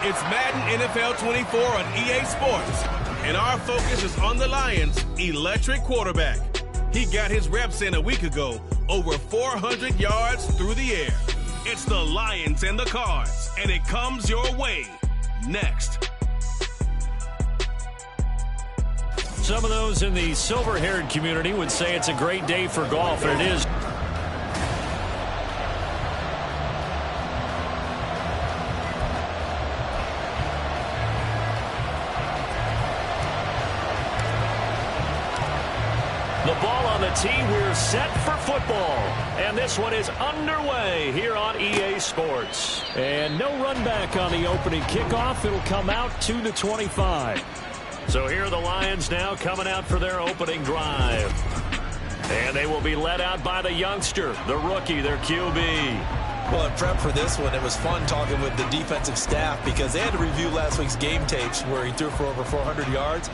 It's Madden NFL 24 on EA Sports, and our focus is on the Lions' electric quarterback. He got his reps in a week ago, over 400 yards through the air. It's the Lions and the Cards, and it comes your way next. Some of those in the silver-haired community would say it's a great day for golf, and it is. The ball on the tee, we're set for football. And this one is underway here on EA Sports. And no run back on the opening kickoff. It'll come out to the 25. So here are the Lions now coming out for their opening drive. And they will be led out by the youngster, the rookie, their QB. Well, in prep for this one, it was fun talking with the defensive staff because they had to review last week's game tapes where he threw for over 400 yards.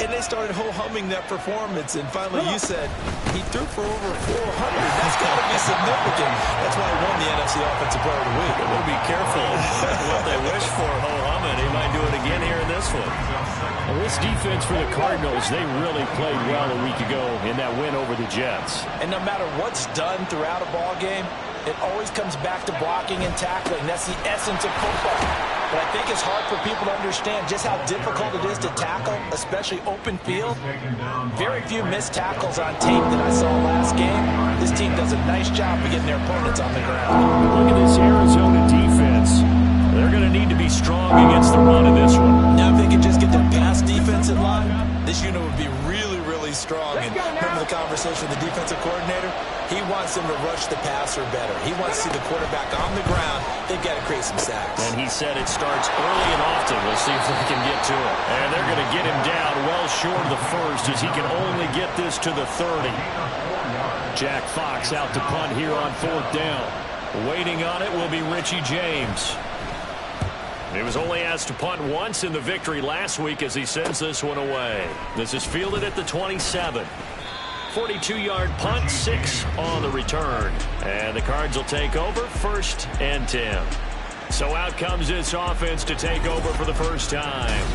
And they started ho-humming that performance. And finally, you said he threw for over 400. That's got to be significant. That's why he won the NFC Offensive Player of the Week. They will be careful what they wish for ho-humming. He might do it again here in this one. Well, this defense for the Cardinals, they really played well a week ago in that win over the Jets. And no matter what's done throughout a ball game, it always comes back to blocking and tackling. That's the essence of football. But I think it's hard for people to understand just how difficult it is to tackle, especially open field. Very few missed tackles on tape that I saw last game. This team does a nice job of getting their opponents on the ground. Look at this Arizona defense. They're going to need to be strong against the run in this one. Now, if they could just get their pass defense in line, this unit would be really, really strong. And remember the conversation with the defensive coordinator? He wants them to rush the passer better. He wants to see the quarterback on the ground. They've got to create some sacks. And he said it starts early and often. We'll see if they can get to it. And they're going to get him down well short of the first as he can only get this to the 30. Jack Fox out to punt here on 4th down. Waiting on it will be Richie James. He was only asked to punt once in the victory last week as he sends this one away. This is fielded at the 27. 42-yard punt, 6 on the return. And the Cards will take over 1st and 10. So out comes this offense to take over for the first time.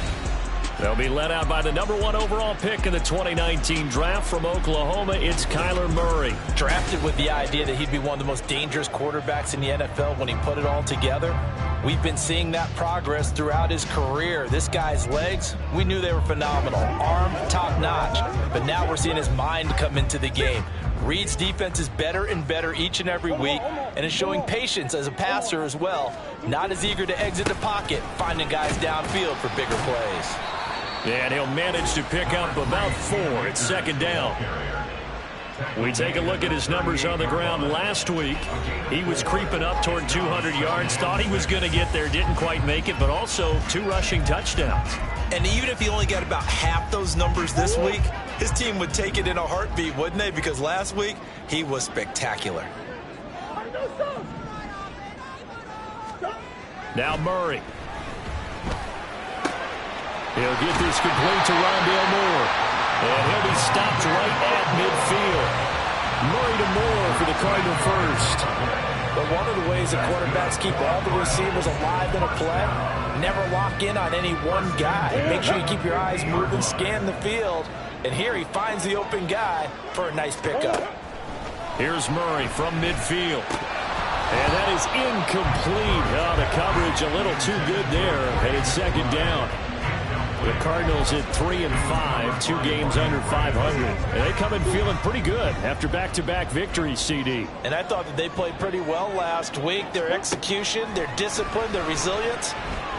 They'll be led out by the #1 overall pick in the 2019 draft from Oklahoma. It's Kyler Murray. Drafted with the idea that he'd be one of the most dangerous quarterbacks in the NFL when he put it all together. We've been seeing that progress throughout his career. This guy's legs, we knew they were phenomenal. Arm, top-notch. But now we're seeing his mind come into the game. Reed's defense is better and better each and every week and is showing patience as a passer as well. Not as eager to exit the pocket, finding guys downfield for bigger plays. And he'll manage to pick up about 4 at 2nd down. We take a look at his numbers on the ground last week. He was creeping up toward 200 yards. Thought he was going to get there. Didn't quite make it, but also 2 rushing touchdowns. And even if he only got about half those numbers this week, his team would take it in a heartbeat, wouldn't they? Because last week, he was spectacular. Now Murray. He'll get this complete to Rondale Moore. And he'll be stopped right at midfield. Murray to Moore for the Cardinal first. But one of the ways the quarterbacks keep all the receivers alive in a play, never lock in on any one guy. Make sure you keep your eyes moving, scan the field. And here he finds the open guy for a nice pickup. Here's Murray from midfield. And that is incomplete. Oh, the coverage a little too good there. And it's 2nd down. The Cardinals at 3-5, 2 games under 500. And they come in feeling pretty good after back-to-back victories, CD. And I thought that they played pretty well last week. Their execution, their discipline, their resilience,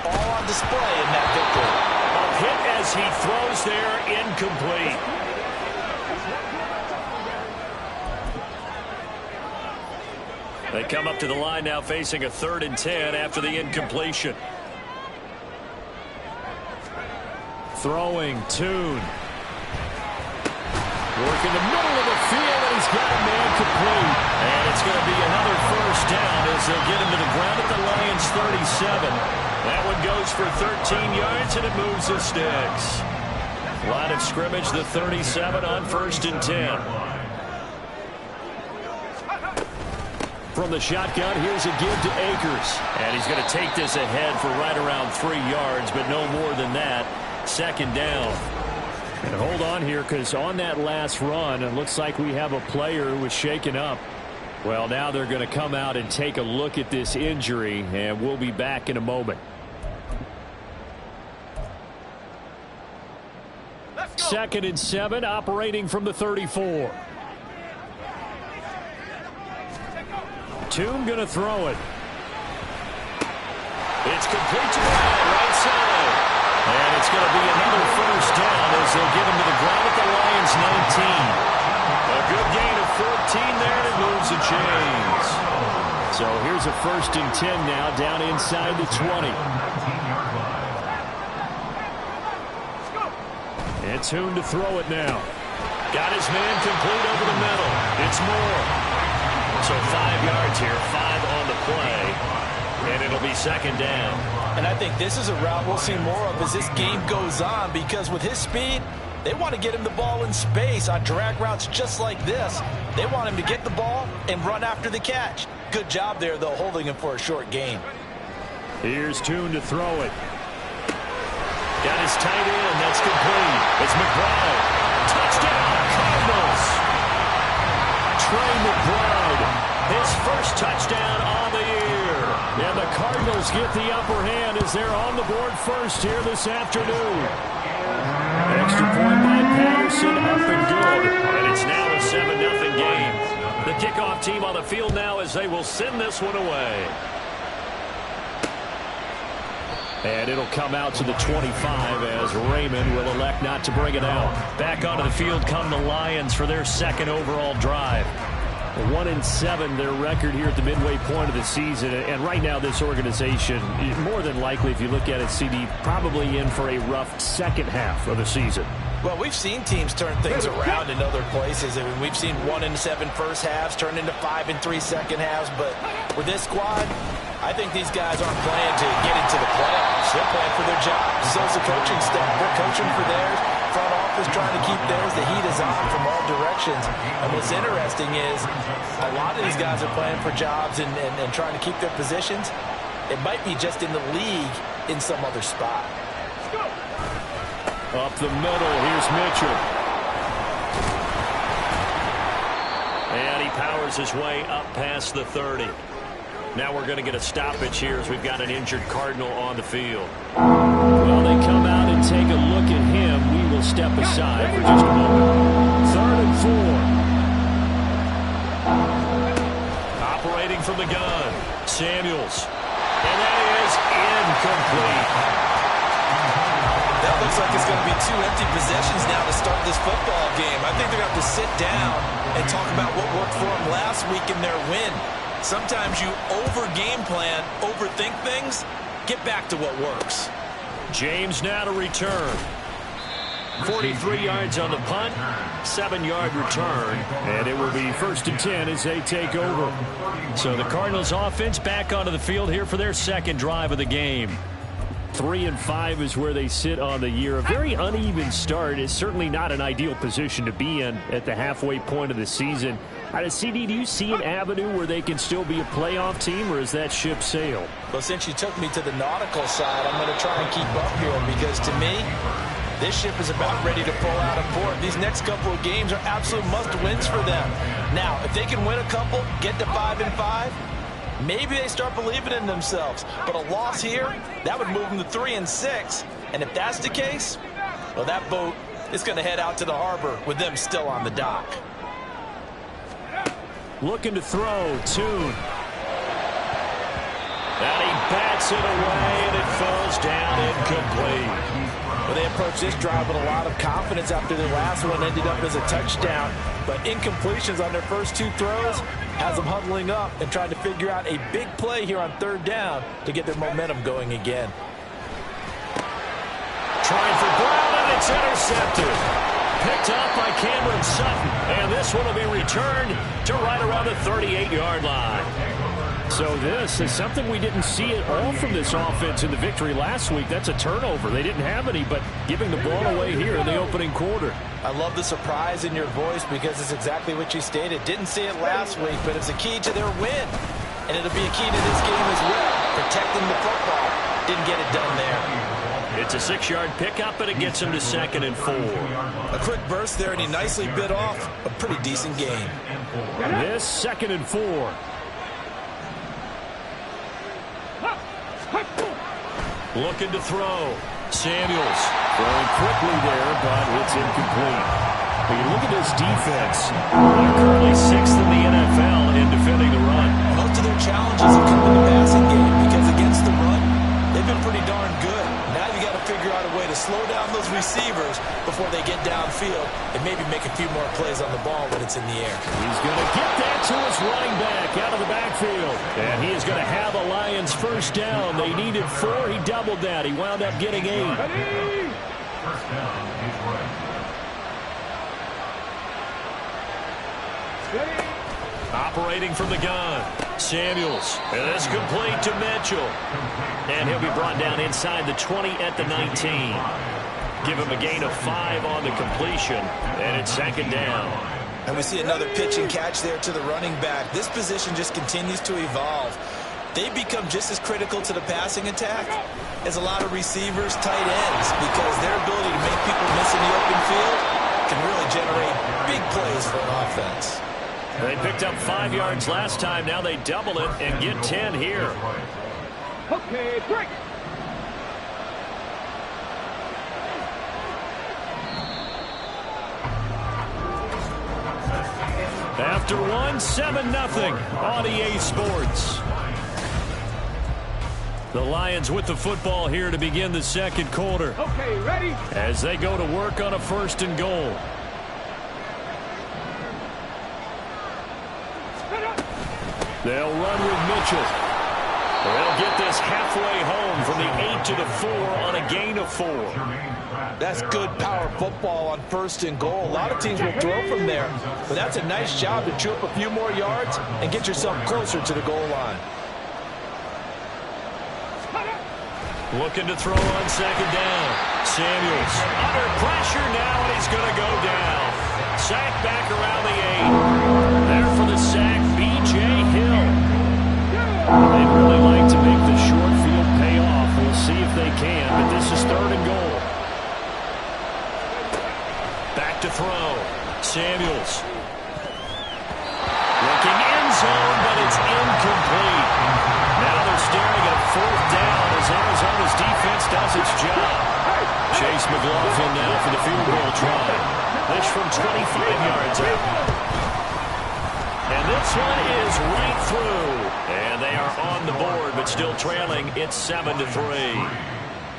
all on display in that victory. A hit as he throws there, incomplete. They come up to the line now facing a 3rd and 10 after the incompletion. Throwing, Tune. Working the middle of the field, and he's got a man complete. And it's going to be another 1st down as they'll get him to the ground at the Lions' 37. That one goes for 13 yards, and it moves the sticks. Line of scrimmage, the 37 on 1st and 10. From the shotgun, here's a give to Akers. And he's going to take this ahead for right around 3 yards, but no more than that. Second down. And hold on here, because on that last run, it looks like we have a player who was shaken up. Well, now they're going to come out and take a look at this injury, and we'll be back in a moment. Second and 7, operating from the 34. Toon going to throw it. It's complete to Brown, right side. And it's going to be another first down as they'll get him to the ground at the Lions' 19. A good gain of 14 there, and it moves the chains. So here's a 1st and 10 now, down inside the 20. And Toon to throw it now. Got his man complete over the middle. It's Moore. So 5 yards here, 5 on the play, and it'll be second down. And I think this is a route we'll see more of as this game goes on, because with his speed, they want to get him the ball in space on drag routes just like this. They want him to get the ball and run after the catch. Good job there, though, holding him for a short gain. Here's Toon to throw it. Got his tight end. That's complete. It's McBride. Touchdown, Cardinals. Trey McBride, his first touchdown on the year. And the Cardinals get the upper hand as they're on the board first here this afternoon. Extra point by Patterson, up and good. And it's now a 7-0 game. The kickoff team on the field now as they will send this one away. And it'll come out to the 25 as Raymond will elect not to bring it out. Back onto the field come the Lions for their second overall drive. 1-7 their record here at the midway point of the season. And right now this organization, more than likely if you look at it, CD, probably in for a rough second half of the season. Well, we've seen teams turn things around in other places. I mean, we've seen 1-7 first halves turn into 5-3 second halves. But with this squad, I think these guys aren't playing to get into the playoffs. They're playing for their jobs. So's the coaching staff. They're coaching for theirs. Front office trying to keep theirs. The heat is on from all directions. And what's interesting is a lot of these guys are playing for jobs and trying to keep their positions. It might be just in the league in some other spot. Up the middle, here's Mitchell. And he powers his way up past the 30. Now we're going to get a stoppage here as we've got an injured Cardinal on the field. Well, they come out and take a look at him. We will step aside for just a moment. 3rd and 4. Operating from the gun, Samuels. And that is incomplete. That looks like it's going to be 2 empty possessions now to start this football game. I think they're going to have to sit down and talk about what worked for them last week in their win. Sometimes you over-game plan, overthink things, get back to what works. James now to return. 43 yards on the punt, 7-yard return, and it will be 1st and 10 as they take over. So the Cardinals offense back onto the field here for their second drive of the game. 3-5 is where they sit on the year. A very uneven start. Is certainly not an ideal position to be in at the halfway point of the season. CD, do you see an avenue where they can still be a playoff team, or is that ship sailed? Well, since you took me to the nautical side, I'm going to try and keep up here because, to me, this ship is about ready to pull out of port. These next couple of games are absolute must-wins for them. Now, if they can win a couple, get to 5-5, maybe they start believing in themselves. But a loss here, that would move them to 3-6. And if that's the case, well, that boat is going to head out to the harbor with them still on the dock. Looking to throw, Toon. And he bats it away, and it falls down incomplete. Well, they approached this drive with a lot of confidence after their last one ended up as a touchdown. But incompletions on their first 2 throws has them huddling up and trying to figure out a big play here on 3rd down to get their momentum going again. Trying for Brown, and it's intercepted. Picked up by Cameron Sutton, and this one will be returned to right around the 38-yard line. So this is something we didn't see at all from this offense in the victory last week. That's a turnover. They didn't have any, but giving the ball away here in the opening quarter. I love the surprise in your voice because it's exactly what you stated. Didn't see it last week, but it's a key to their win. And it'll be a key to this game as well. Protecting the football. Didn't get it done there. It's a 6-yard pickup, and it gets him to 2nd and 4. A quick burst there, and he nicely bit off a pretty decent gain. This 2nd and 4. Looking to throw. Samuels throwing quickly there, but it's incomplete. But you look at this defense. They're currently 6th in the NFL in defending the run. Most of their challenges have come in the passing game because against the run, they've been pretty darn good. Now you got to figure out a way to slow down those receivers before they get downfield and maybe make a few more plays on the ball when it's in the air. He's going to get that to his running back out of the backfield. And he is going to have a Lions first down. They needed 4. He doubled that. He wound up getting 8. Operating from the gun. Samuels. And it's complete to Mitchell. And he'll be brought down inside the 20 at the 19. Give him a gain of 5 on the completion. And it's 2nd down. And we see another pitch and catch there to the running back. This position just continues to evolve. They become just as critical to the passing attack as a lot of receivers, tight ends, because their ability to make people miss in the open field can really generate big plays for an offense. They picked up 5 yards last time. Now they double it and get 10 here. Okay, break. After 1, 7-0 on EA Sports. The Lions with the football here to begin the 2nd quarter. Okay, ready? As they go to work on a 1st and goal. They'll run with Mitchell. They'll get this halfway home from the 8 to the 4 on a gain of 4. That's good power football on 1st and goal. A lot of teams will throw from there, but that's a nice job to chew up a few more yards and get yourself closer to the goal line. Looking to throw on 2nd down. Samuels under pressure now, and he's going to go down. Sack back around the 8. There for the sack, B.J. Hill. They'd really like to make the short field pay off. We'll see if they can, but this is 3rd and goal. Back to throw. Samuels. Looking end zone, but it's incomplete. Now they're staring at 4th down as Arizona's defense does its job. Chase McLaughlin now for the field goal try. This from 25 yards out. And this one is right through. And they are on the board, but still trailing. It's 7-3.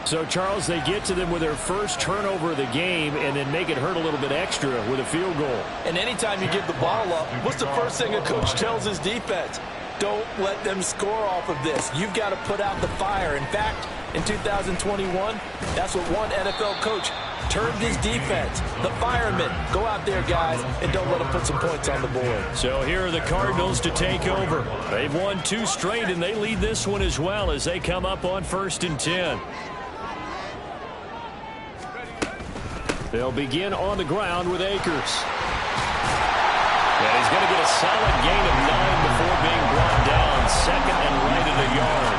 So, Charles, they get to them with their first turnover of the game and then make it hurt a little bit extra with a field goal. And anytime you give the ball up, what's the first thing a coach tells his defense? Don't let them score off of this. You've got to put out the fire. In fact, in 2021, that's what one NFL coach termed his defense. The firemen. Go out there, guys, and don't let them put some points on the board. So here are the Cardinals to take over. They've won 2 straight, and they lead this one as well as they come up on 1st and 10. They'll begin on the ground with Akers. And he's going to get a solid gain of 9 before being brought down. 2nd and right at the yard.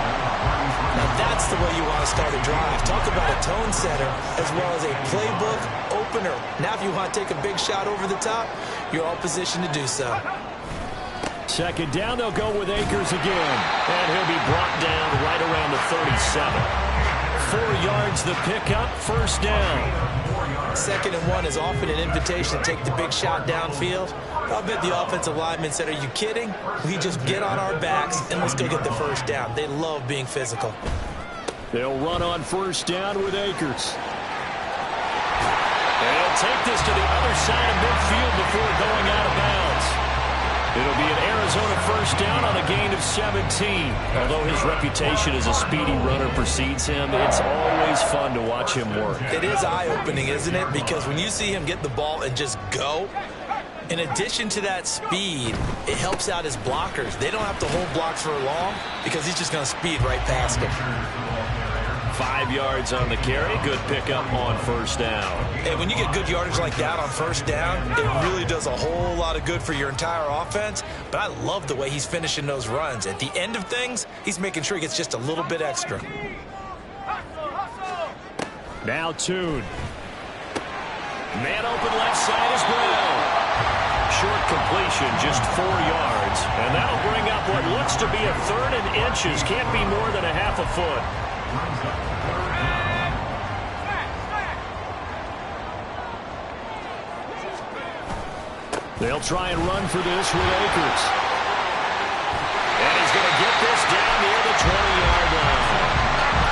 Now that's the way you want to start a drive. Talk about a tone setter as well as a playbook opener. Now if you want to take a big shot over the top, you're all positioned to do so. 2nd down, they'll go with Akers again. And he'll be brought down right around the 37. 4 yards the pickup, 1st down. 2nd and 1 is often an invitation to take the big shot downfield. I'll bet the offensive linemen said, are you kidding? We just get on our backs and let's go get the 1st down. They love being physical. They'll run on 1st down with Akers. And he'll take this to the other side of midfield before going out of bounds. It'll be an Arizona 1st down on a gain of 17. Although his reputation as a speedy runner precedes him, it's always fun to watch him work. It is eye-opening, isn't it? Because when you see him get the ball and just go, In addition to that speed, it helps out his blockers. They don't have to hold blocks for long because he's just going to speed right past them. 5 yards on the carry. Good pickup on first down. And when you get good yardage like that on first down, it really does a whole lot of good for your entire offense. But I love the way he's finishing those runs. At the end of things, he's making sure he gets just a little bit extra. Now Tune. Man open left side is Brown. Short completion, just 4 yards. And that'll bring up what looks to be a third and inches. Can't be more than a half a foot. They'll try and run for this with Akers. And he's going to get this down near the 20-yard line.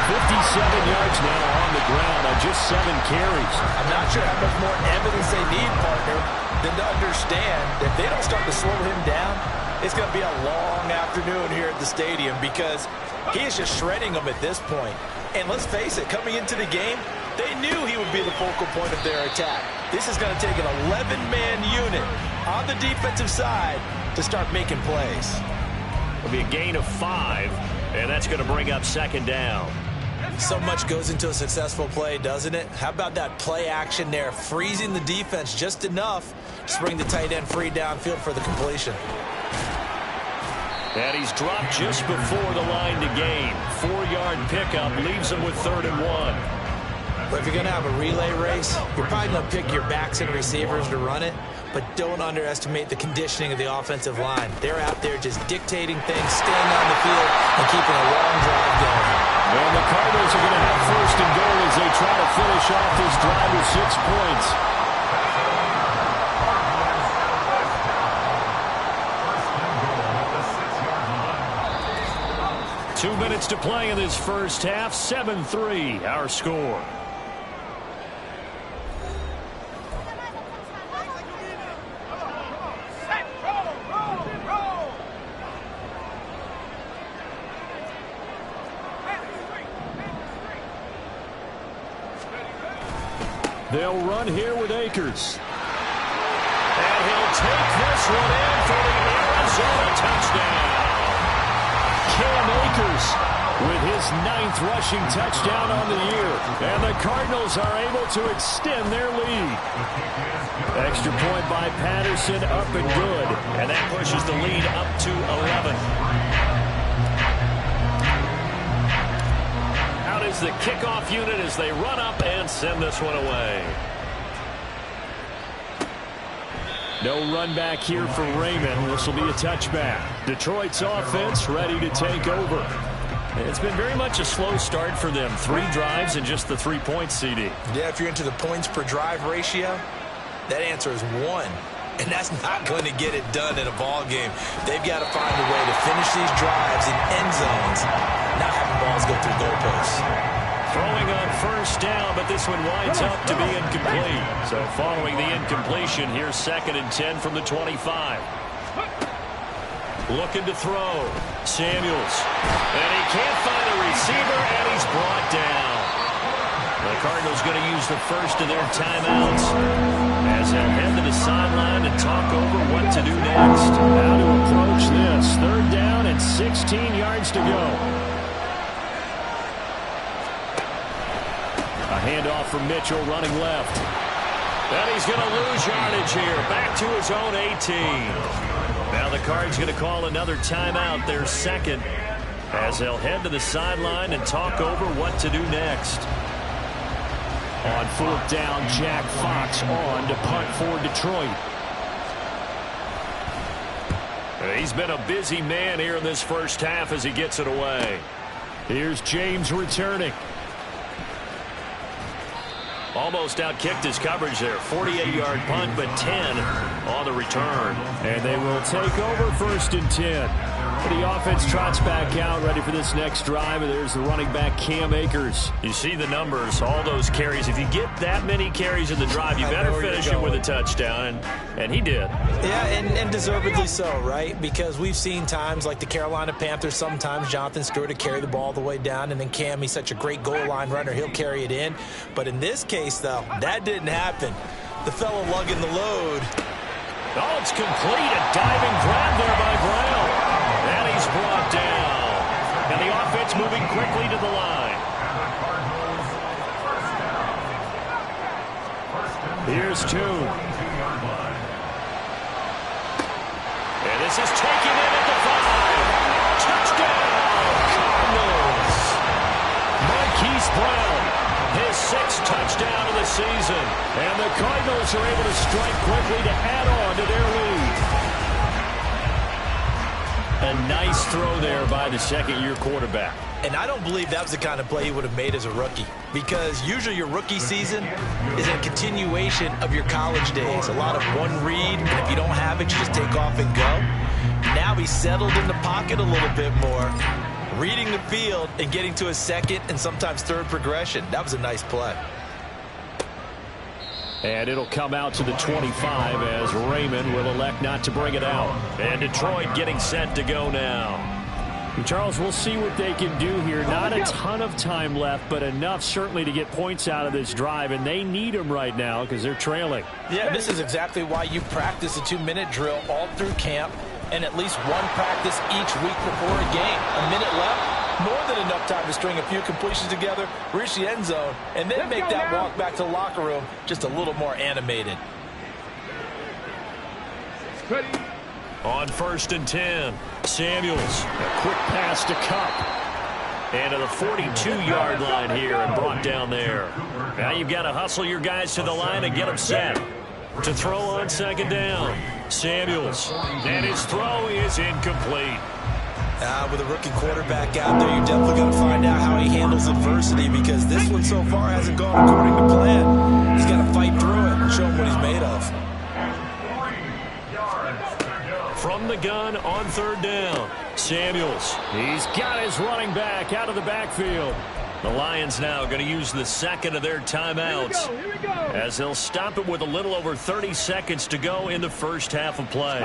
57 yards now on the ground on just 7 carries. I'm not sure how much more evidence they need, partner, than to understand that if they don't start to slow him down, it's going to be a long afternoon here at the stadium because he is just shredding them at this point. And let's face it, coming into the game, they knew he would be the focal point of their attack. This is going to take an 11-man unit on the defensive side to start making plays. It'll be a gain of 5, and that's going to bring up second down. So much goes into a successful play, doesn't it? How about that play action there, freezing the defense just enough to bring the tight end free downfield for the completion. And he's dropped just before the line to gain. 4-yard pickup leaves him with 3rd and 1. But if you're going to have a relay race, you're probably going to pick your backs and receivers to run it, but don't underestimate the conditioning of the offensive line. They're out there just dictating things, staying on the field, and keeping a long drive going. And the Cardinals are going to have 1st and goal as they try to finish off this drive with 6 points. Two minutes to play in this first half. 7-3, our score. They'll run here with Akers. And he'll take this one in for the Arizona touchdown. Cam Akers with his 9th rushing touchdown on the year. And the Cardinals are able to extend their lead. Extra point by Patterson, up and good. And that pushes the lead up to 11. Out is the kickoff unit as they run up and send this one away. No run back here for Raymond. This will be a touchback. Detroit's offense ready to take over. It's been very much a slow start for them. 3 drives and just the 3 points, CD. Yeah, if you're into the points per drive ratio, that answer is 1. And that's not going to get it done in a ball game. They've got to find a way to finish these drives in end zones, not having balls go through goalposts. Throwing on first down, but this one winds up to be incomplete. So following the incompletion, here's 2nd and 10 from the 25. Looking to throw. Samuels. And he can't find a receiver, and he's brought down. The Cardinals going to use the first of their timeouts as they'll head to the sideline and talk over what to do next. How to approach this. 3rd down and 16 yards to go. A handoff from Mitchell running left. And he's going to lose yardage here. Back to his own 18. Now the Cards going to call another timeout, their 2nd, as they'll head to the sideline and talk over what to do next. On 4th down, Jack Fox on to punt for Detroit. He's been a busy man here in this first half as he gets it away. Here's James returning. Almost outkicked his coverage there. 48-yard punt, but 10 on the return. And they will take over 1st and 10. The offense trots back out, ready for this next drive. And there's the running back, Cam Akers. You see the numbers, all those carries. If you get that many carries in the drive, you better finish it with a touchdown. And he did. Yeah, and deservedly so, right? Because we've seen times like the Carolina Panthers, sometimes Jonathan Stewart to carry the ball all the way down, and then Cam, he's such a great goal line runner, he'll carry it in. But in this case, though, that didn't happen. The fellow lugging the load Oh, it's complete. A diving grab there by Brown. And he's brought down. And the offense moving quickly to the line. Here's two. And this is taken in at the 5. Touchdown, Cardinals. Marquise Brown, his 6th touchdown of the season. And the Cardinals are able to strike quickly to add on to their lead. A nice throw there by the second-year quarterback. And I don't believe that was the kind of play he would have made as a rookie, because usually your rookie season is a continuation of your college days. A lot of one read, and if you don't have it, you just take off and go. Now he's settled in the pocket a little bit more, reading the field and getting to a second and sometimes third progression. That was a nice play. And it'll come out to the 25 as Raymond will elect not to bring it out. And Detroit getting set to go now. Charles, we'll see what they can do here. Not a ton of time left, but enough certainly to get points out of this drive, and they need them right now because they're trailing. Yeah, this is exactly why you practice a 2-minute drill all through camp and at least one practice each week before a game. A minute left, more than enough time to string a few completions together, reach the end zone, and then make that walk back to the locker room just a little more animated. Ready. On 1st and 10, Samuels, a quick pass to Cup. And to the 42-yard line here and brought down there. Now you've got to hustle your guys to the line and get them set. To throw on 2nd down, Samuels. And his throw is incomplete. With a rookie quarterback out there, you're definitely going to find out how he handles adversity, because this one so far hasn't gone according to plan. He's got to fight through it and show him what he's made of. From the gun on 3rd down, Samuels. He's got his running back out of the backfield. The Lions now going to use the 2nd of their timeouts Here we go. as they'll stop it with a little over 30 seconds to go in the first half of play.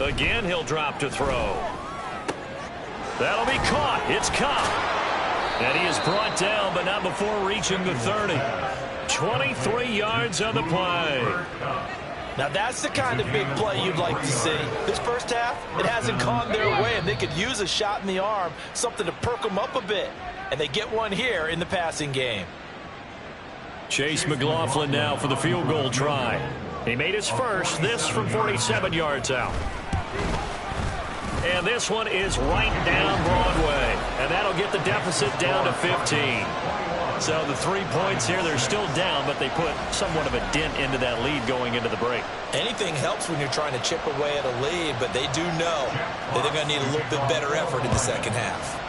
Again, he'll drop to throw. That'll be caught. It's Cup. And he is brought down, but not before reaching the 30. 23 yards on the play. Now that's the kind of big play you'd like to see. This first half, it hasn't gone their way, and they could use a shot in the arm, something to perk them up a bit. And they get one here in the passing game. Chase McLaughlin now for the field goal try. He made his first, this from 47 yards out. And this one is right down Broadway. And that'll get the deficit down to 15. So the 3 points here, they're still down, but they put somewhat of a dent into that lead going into the break. Anything helps when you're trying to chip away at a lead, but they do know that they're going to need a little bit better effort in the second half.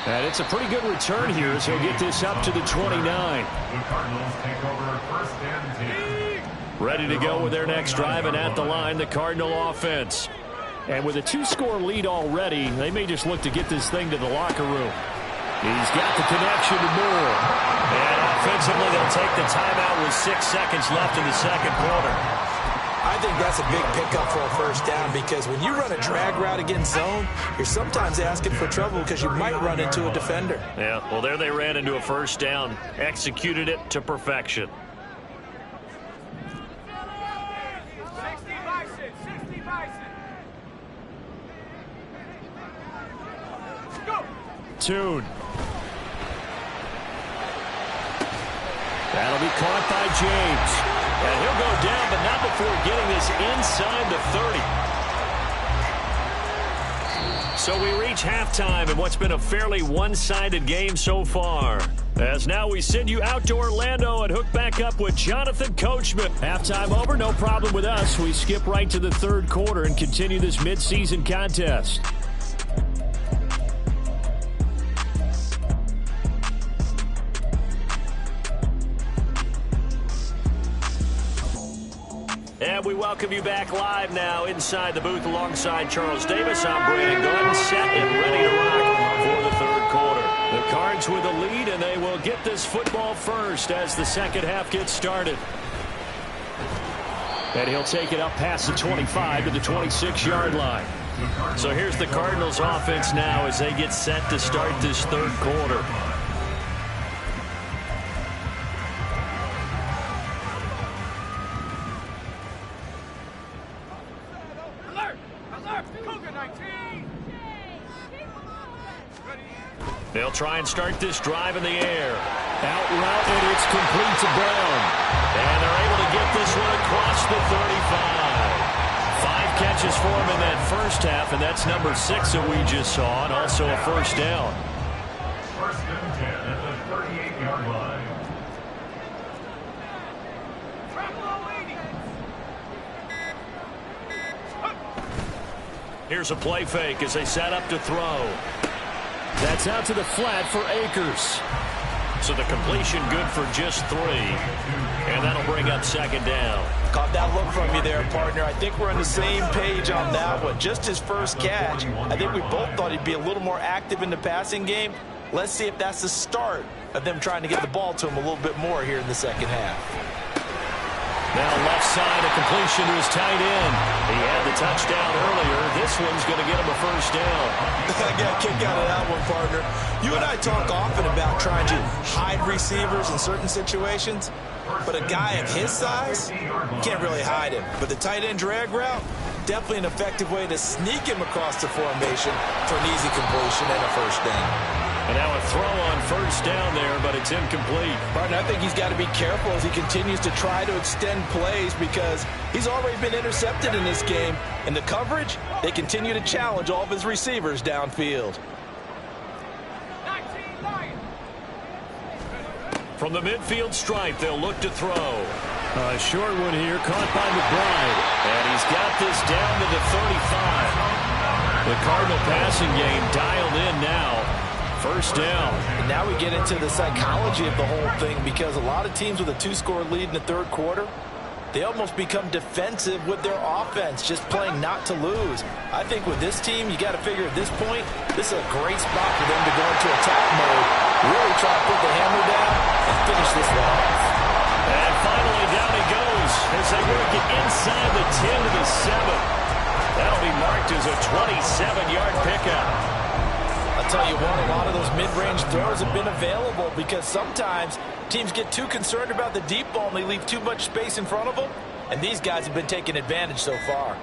And it's a pretty good return here, so he'll get this up to the 29. The Cardinals take over 1st and 10. Ready to go with their next drive, and at the line, the Cardinal offense. And with a 2-score lead already, they may just look to get this thing to the locker room. He's got the connection to Moore. And offensively, they'll take the timeout with 6 seconds left in the second quarter. I think that's a big pickup for a first down, because when you run a drag route against zone, you're sometimes asking for trouble because you might run into a defender. Yeah, well, there they ran into a first down, executed it to perfection. 60 Bison, 60 Bison. Go. Tune. That'll be caught by James. And he'll go down, but not before getting this inside the 30. So we reach halftime in what's been a fairly one-sided game so far. As now we send you out to Orlando and hook back up with Jonathan Coachman. Halftime over, no problem with us. We skip right to the 3rd quarter and continue this midseason contest. And we welcome you back live now inside the booth alongside Charles Davis. I'm Brandon Gordon, set and ready to rock for the 3rd quarter. The Cards with the lead, and they will get this football first as the second half gets started. And he'll take it up past the 25 to the 26-yard line. So here's the Cardinals offense now as they get set to start this 3rd quarter. They'll try and start this drive in the air. Out route, and it's complete to Brown. And they're able to get this one across the 35. 5 catches for him in that first half, and that's number 6 that we just saw, and also a first down. First and 10 at the 38-yard line. Here's a play fake as they set up to throw. That's out to the flat for Akers. So the completion good for just 3. And that'll bring up second down. Caught that look from you there, partner. I think we're on the same page on that one. Just his first catch. I think we both thought he'd be a little more active in the passing game. Let's see if that's the start of them trying to get the ball to him a little bit more here in the second half. Now left side, a completion to his tight end. He had the touchdown earlier. This one's going to get him a first down. I got a kick out of that one, partner. You and I talk often about trying to hide receivers in certain situations, but a guy of his size can't really hide him. But the tight end drag route, definitely an effective way to sneak him across the formation for an easy completion and a first down. And now a throw on first down there, but it's incomplete. Partner, I think he's got to be careful as he continues to try to extend plays because he's already been intercepted in this game. And the coverage, they continue to challenge all of his receivers downfield. From the midfield stripe, they'll look to throw. A short one here, caught by McBride. And he's got this down to the 35. The Cardinal passing game dialed in now. First down. And now we get into the psychology of the whole thing because a lot of teams with a 2-score lead in the third quarter, they almost become defensive with their offense, just playing not to lose. I think with this team, you got to figure at this point, this is a great spot for them to go into attack mode, really try to put the hammer down and finish this one off. And finally down he goes as they work it inside the 10 to the 7. That'll be marked as a 27-yard pickup. I'll tell you what, a lot of those mid-range throws have been available because sometimes teams get too concerned about the deep ball and they leave too much space in front of them, and these guys have been taking advantage so far.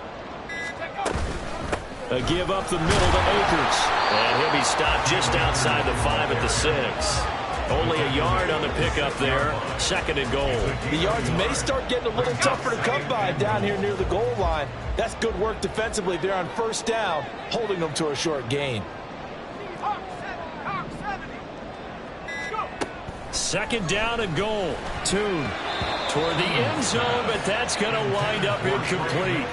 A give up the middle to Akers. And he'll be stopped just outside the 5 at the 6. Only a yard on the pickup there. Second and goal. The yards may start getting a little tougher to come by down here near the goal line. That's good work defensively there on first down, holding them to a short gain. Second down and goal. Tune toward the end zone, but that's going to wind up incomplete.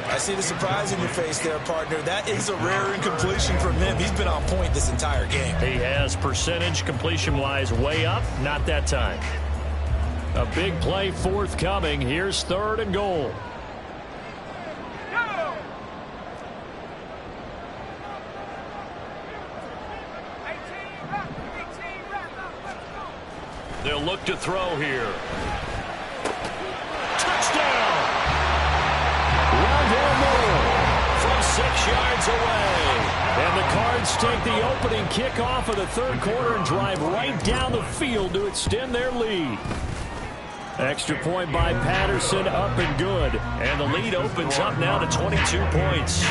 I see the surprise in your face there, partner. That is a rare incompletion from him. He's been on point this entire game. He has percentage completion-wise way up. Not that time. A big play forthcoming. Here's third and goal. They'll look to throw here. Touchdown! Rondell Moore from 6 yards away. And the Cards take the opening kickoff of the third quarter and drive right down the field to extend their lead. Extra point by Patterson, up and good. And the lead opens up now to 22 points.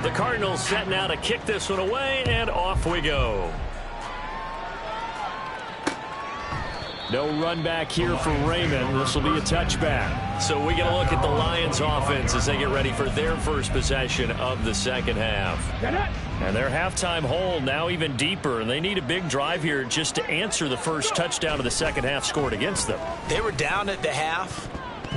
The Cardinals set now to kick this one away, and off we go. No run back here for Raymond. This will be a touchback. So we get a look at the Lions offense as they get ready for their first possession of the second half. And their halftime hole now even deeper, and they need a big drive here just to answer the first touchdown of the second half scored against them. They were down at the half.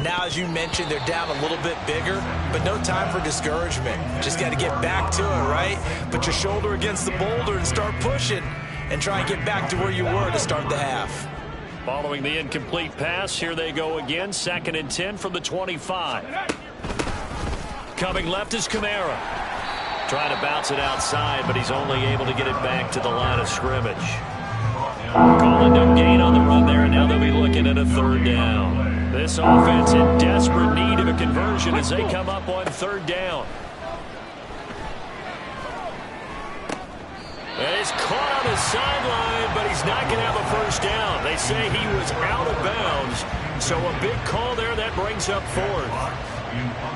Now, as you mentioned, they're down a little bit bigger, but no time for discouragement. Just got to get back to it, right? Put your shoulder against the boulder and start pushing and try and get back to where you were to start the half. Following the incomplete pass, here they go again. 2nd and 10 from the 25. Coming left is Kamara. Trying to bounce it outside, but he's only able to get it back to the line of scrimmage. Calling no gain on the run there, and now they'll be looking at a third down. This offense in desperate need of a conversion as they come up on third down. And he's caught on the sideline, but he's not going to have a first down. They say he was out of bounds, so a big call there that brings up fourth.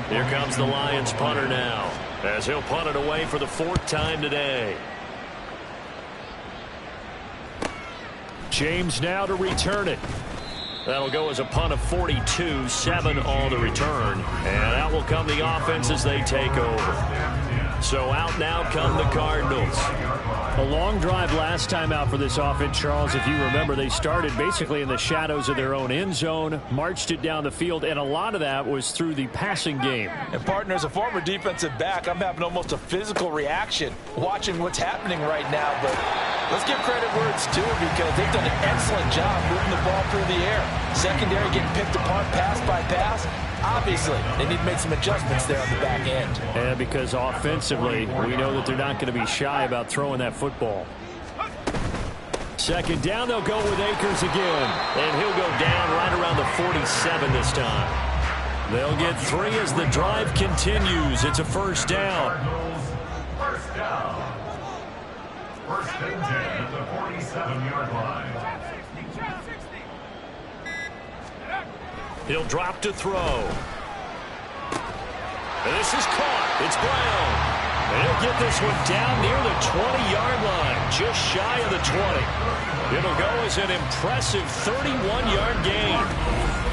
Here comes the Lions punter now, as he'll punt it away for the 4th time today. James now to return it. That'll go as a punt of 42, 7 on the return. And out will come the offense as they take over. So out now come the Cardinals. A long drive last time out for this offense, Charles. If you remember, they started basically in the shadows of their own end zone, marched it down the field, and a lot of that was through the passing game. And partner, as a former defensive back, I'm having almost a physical reaction watching what's happening right now. But let's give credit where it's due, because they've done an excellent job moving the ball through the air. Secondary getting picked apart pass by pass. Obviously, they need to make some adjustments there on the back end. And because offensively, we know that they're not going to be shy about throwing that football. 2nd down, they'll go with Akers again. And he'll go down right around the 47 this time. They'll get 3 as the drive continues. It's a 1st down. First down. 1st and 10 at the 47-yard line. He'll drop to throw. And this is caught. It's Brown. And he'll get this one down near the 20-yard line, just shy of the 20. It'll go as an impressive 31-yard gain.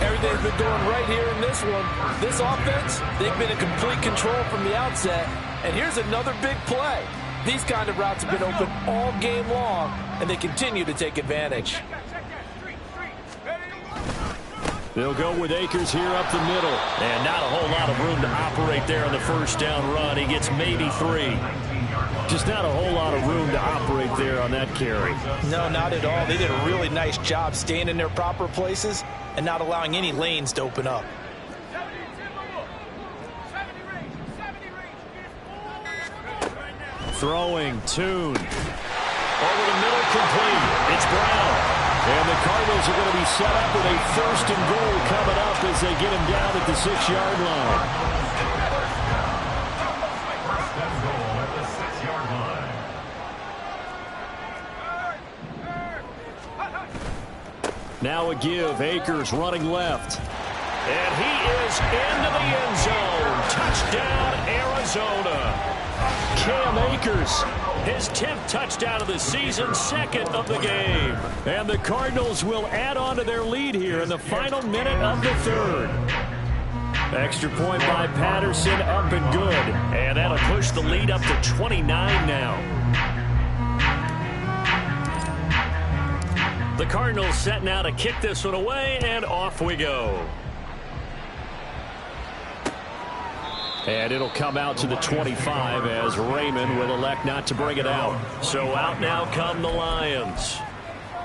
Everything's been going right here in this one. This offense, they've been in complete control from the outset. And here's another big play. These kind of routes have been open all game long, and they continue to take advantage. They'll go with Akers here up the middle. And not a whole lot of room to operate there on the 1st down run. He gets maybe 3. Just not a whole lot of room to operate there on that carry. No, not at all. They did a really nice job staying in their proper places and not allowing any lanes to open up. Throwing, Tune. Over the middle, complete. It's Brown. And the Cardinals are going to be set up with a 1st and goal coming up as they get him down at the 6-yard line. 1st and goal at the 6-yard line. Now a give. Akers running left. And he is into the end zone. Touchdown, Arizona. Cam Akers, his 10th touchdown of the season, 2nd of the game. And the Cardinals will add on to their lead here in the final minute of the 3rd. Extra point by Patterson, up and good. And that'll push the lead up to 29 now. The Cardinals set now to kick this one away, and off we go. And it'll come out to the 25 as Raymond will elect not to bring it out. So out now come the Lions.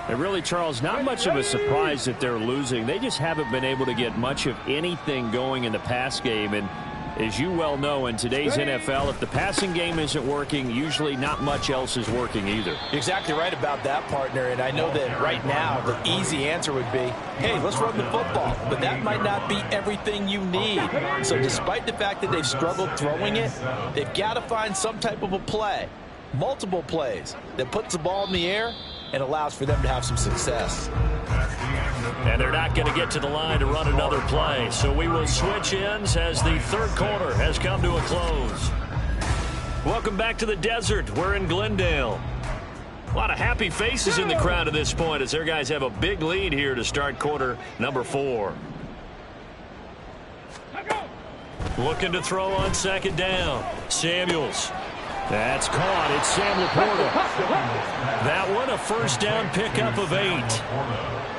And really, Charles, not much of a surprise that they're losing. They just haven't been able to get much of anything going in the pass game. And as you well know, in today's NFL, if the passing game isn't working, usually not much else is working either. You're exactly right about that, partner. And I know that right now the easy answer would be, hey, let's run the football. But that might not be everything you need. So despite the fact that they've struggled throwing it, they've got to find some type of a play, multiple plays, that puts the ball in the air and allows for them to have some success. And they're not going to get to the line to run another play. So we will switch ends as the 3rd quarter has come to a close. Welcome back to the desert. We're in Glendale. A lot of happy faces in the crowd at this point as their guys have a big lead here to start quarter number 4. Looking to throw on 2nd down. Samuels. That's caught. It's Sam Laporta. That one a 1st down pickup of 8.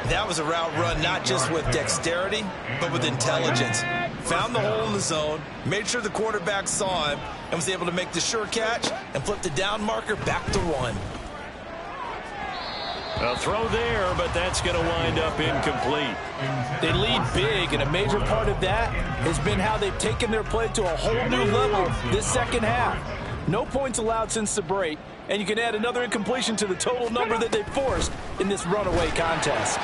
That was a route run not just with dexterity, but with intelligence. Found the hole in the zone, made sure the quarterback saw him, and was able to make the sure catch and flip the down marker back to 1. A throw there, but that's going to wind up incomplete. They lead big, and a major part of that has been how they've taken their play to a whole new level this 2nd half. No points allowed since the break, and you can add another incompletion to the total number that they forced in this runaway contest.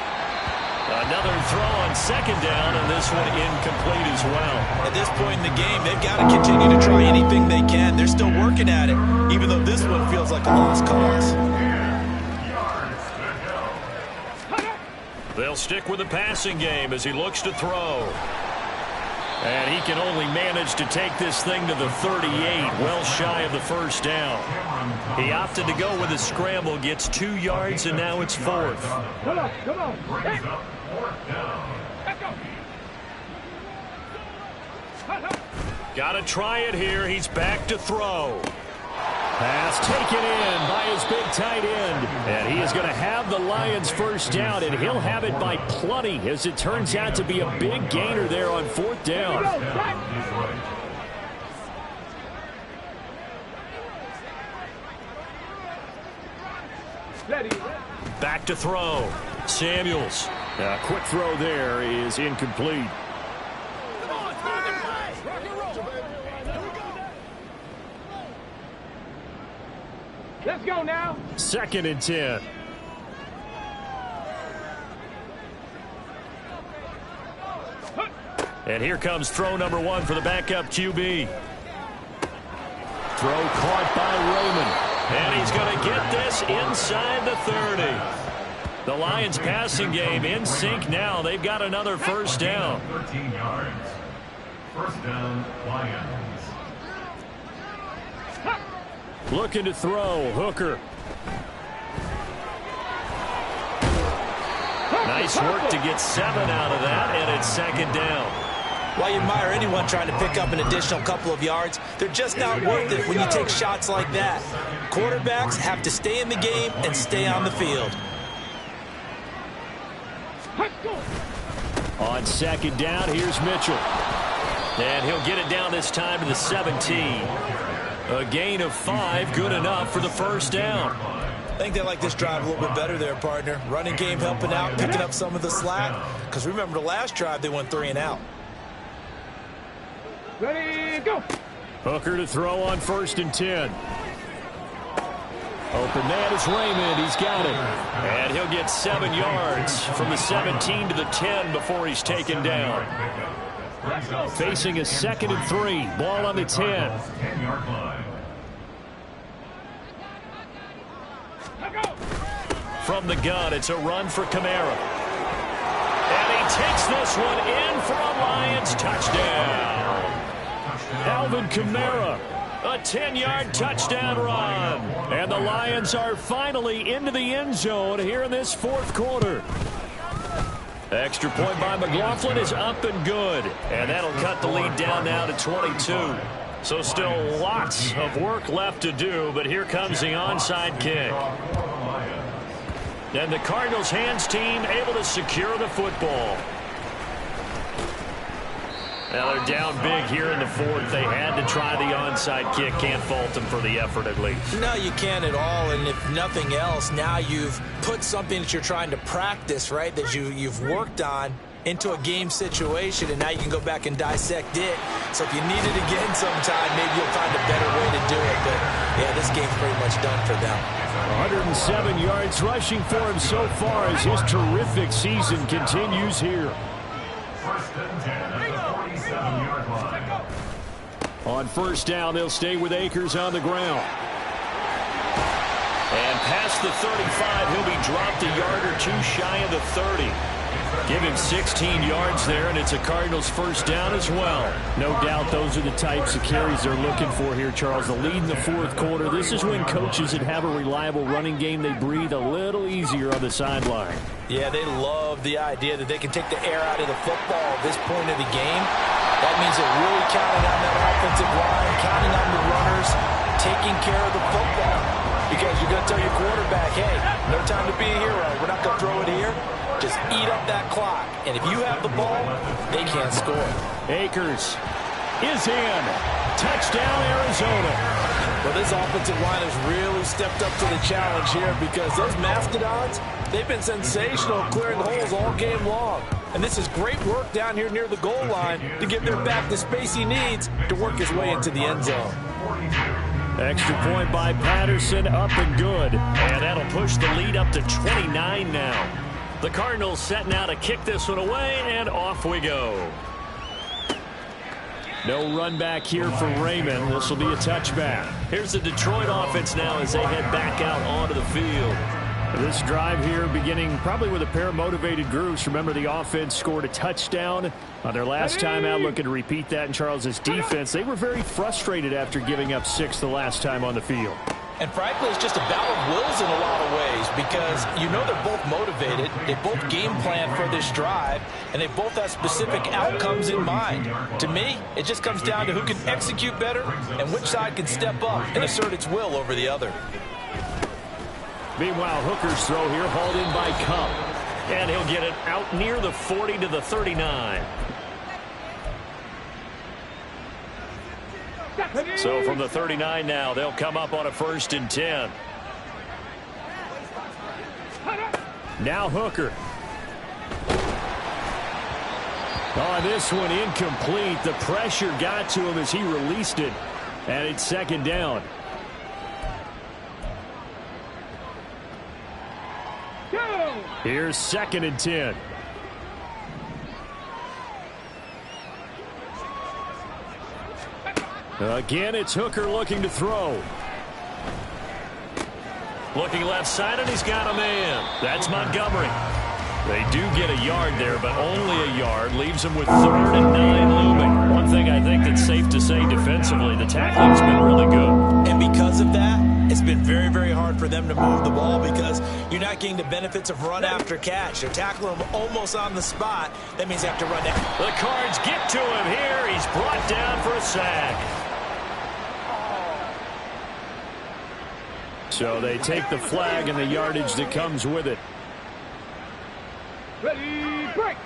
Another throw on 2nd down, and this one incomplete as well. At this point in the game, they've got to continue to try anything they can. They're still working at it, even though this one feels like a lost cause. They'll stick with the passing game as he looks to throw. And he can only manage to take this thing to the 38, well shy of the first down. He opted to go with a scramble, gets 2 yards, and now it's 4th. Come on, come on. Hey. Let's go. Got to try it here. He's back to throw. Pass taken in by his big tight end. And he is going to have the Lions first down, and he'll have it by plenty as it turns out to be a big gainer there on 4th down. Back to throw. Samuels. A quick throw there is incomplete. Let's go now. 2nd and 10. And here comes throw number 1 for the backup QB. Throw caught by Raymond. And he's going to get this inside the 30. The Lions passing game in sync now. They've got another first down. 13 yards. First down, Lions. Looking to throw. Hooker. Nice work to get 7 out of that, and it's 2nd down. While you admire anyone trying to pick up an additional couple of yards, they're just not worth it when you take shots like that. Quarterbacks have to stay in the game and stay on the field. On 2nd down, here's Mitchell. And he'll get it down this time to the 17. A gain of 5, good enough for the first down. I think they like this drive a little bit better there, partner. Running game helping out, picking up some of the slack. Because remember the last drive, they went 3 and out. Ready, go. Hooker to throw on 1st and 10. Open man is Raymond. He's got it. And he'll get 7 yards from the 17 to the 10 before he's taken down. Facing a 2nd and 3. Ball on the 10. 10-yard line. From the gun, it's a run for Kamara. And he takes this one in for a Lions touchdown. Alvin Kamara, a 10-yard touchdown run. And the Lions are finally into the end zone here in this 4th quarter. Extra point by McLaughlin is up and good. And that'll cut the lead down now to 22. So still lots of work left to do, but here comes the onside kick. And the Cardinals hands team able to secure the football. Now they're down big here in the 4th. They had to try the onside kick. Can't fault them for the effort at least. No, you can't at all. And if nothing else, now you've put something that you're trying to practice, right, that you've worked on into a game situation, and now you can go back and dissect it. So if you need it again sometime, maybe you'll find a better way to do it. But, yeah, this game's pretty much done for them. 107 yards rushing for him so far as his terrific season continues here. 1st and 10 at the 47-yard line. On 1st down, they'll stay with Akers on the ground. And past the 35, he'll be dropped a yard or 2 shy of the 30. Give him 16 yards there, and it's a Cardinals first down as well. No doubt those are the types of carries they're looking for here, Charles. The lead in the 4th quarter. This is when coaches that have a reliable running game, they breathe a little easier on the sideline. Yeah, they love the idea that they can take the air out of the football at this point of the game. That means they're really counting on that offensive line, counting on the runners, taking care of the football. Because you're going to tell your quarterback, hey, no time to be a hero. We're not going to throw it here. Just eat up that clock. And if you have the ball, they can't score. Akers is in. Touchdown, Arizona. Well, this offensive line has really stepped up to the challenge here because those Mastodons, they've been sensational clearing holes all game long. And this is great work down here near the goal line to give their back the space he needs to work his way into the end zone. Extra point by Patterson, up and good. And that'll push the lead up to 29 now. The Cardinals set now to kick this one away, and off we go. No run back here for Raymond. This will be a touchback. Here's the Detroit offense now as they head back out onto the field. This drive here beginning probably with a pair of motivated groups. Remember, the offense scored a touchdown on their last time out, looking to repeat that in Charles' defense. They were very frustrated after giving up 6 the last time on the field. And frankly, it's just a battle of wills in a lot of ways because you know they're both motivated, they both game plan for this drive, and they both have specific outcomes in mind. To me, it just comes down to who can execute better and which side can step up and assert its will over the other. Meanwhile, Hooker's throw here hauled in by Cup. And he'll get it out near the 40 to the 39. So from the 39 now, they'll come up on a 1st and 10. Now Hooker. Oh, this one incomplete. The pressure got to him as he released it. And it's 2nd down. Here's 2nd and 10. Again, it's Hooker looking to throw. Looking left side, and he's got a man. That's Montgomery. They do get a yard there, but only a yard. Leaves them with 3rd and 9 looming. One thing I think that's safe to say defensively, the tackling's been really good. And because of that, it's been very, very hard for them to move the ball because you're not getting the benefits of run after catch. They're tackling him almost on the spot. That means they have to run down. The Cards get to him here. He's brought down for a sack. So they take the flag and the yardage that comes with it. Ready, break.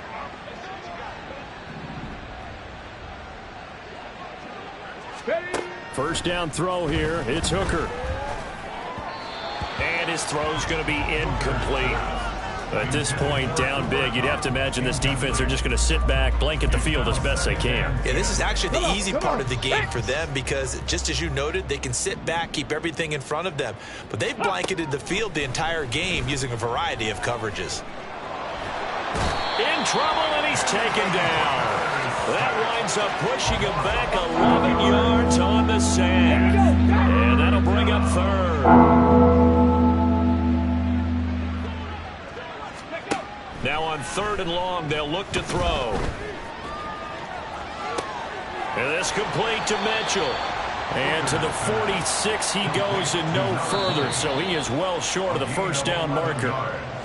First down throw here. It's Hooker. And his throw's going to be incomplete. At this point, down big, you'd have to imagine this defense, they're just going to sit back, blanket the field as best they can. Yeah, this is actually the easy part of the game for them because, just as you noted, they can sit back, keep everything in front of them. But they've blanketed the field the entire game using a variety of coverages. In trouble, and he's taken down. That winds up pushing him back 11 yards on the sack. And that'll bring up 3rd. Now on 3rd and long, they'll look to throw. And this complete to Mitchell. And to the 46 he goes and no further. So he is well short of the 1st down marker.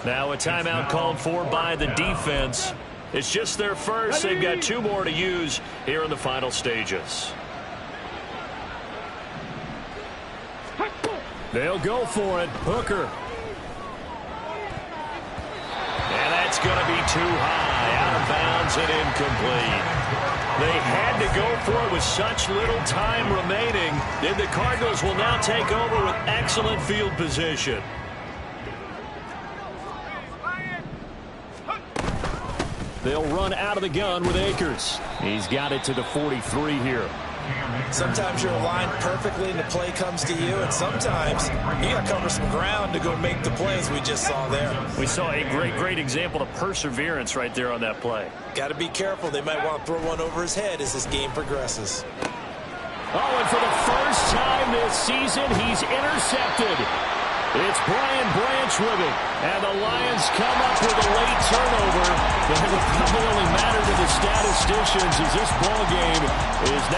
Now a timeout called for by the defense. It's just their first. They've got 2 more to use here in the final stages. They'll go for it. Hooker. And that's going to be too high, out of bounds and incomplete. They had to go for it with such little time remaining. Then the Cardinals will now take over with excellent field position. They'll run out of the gun with Akers. He's got it to the 43 here. Sometimes you're aligned perfectly and the play comes to you, and sometimes you got to cover some ground to go make the plays we just saw there. We saw a great example of perseverance right there on that play. Got to be careful. They might want to throw one over his head as this game progresses. Oh, and for the first time this season, he's intercepted. It's Brian Branch with it, and the Lions come up with a late turnover. But it will probably only matter to the statisticians as this ball game is now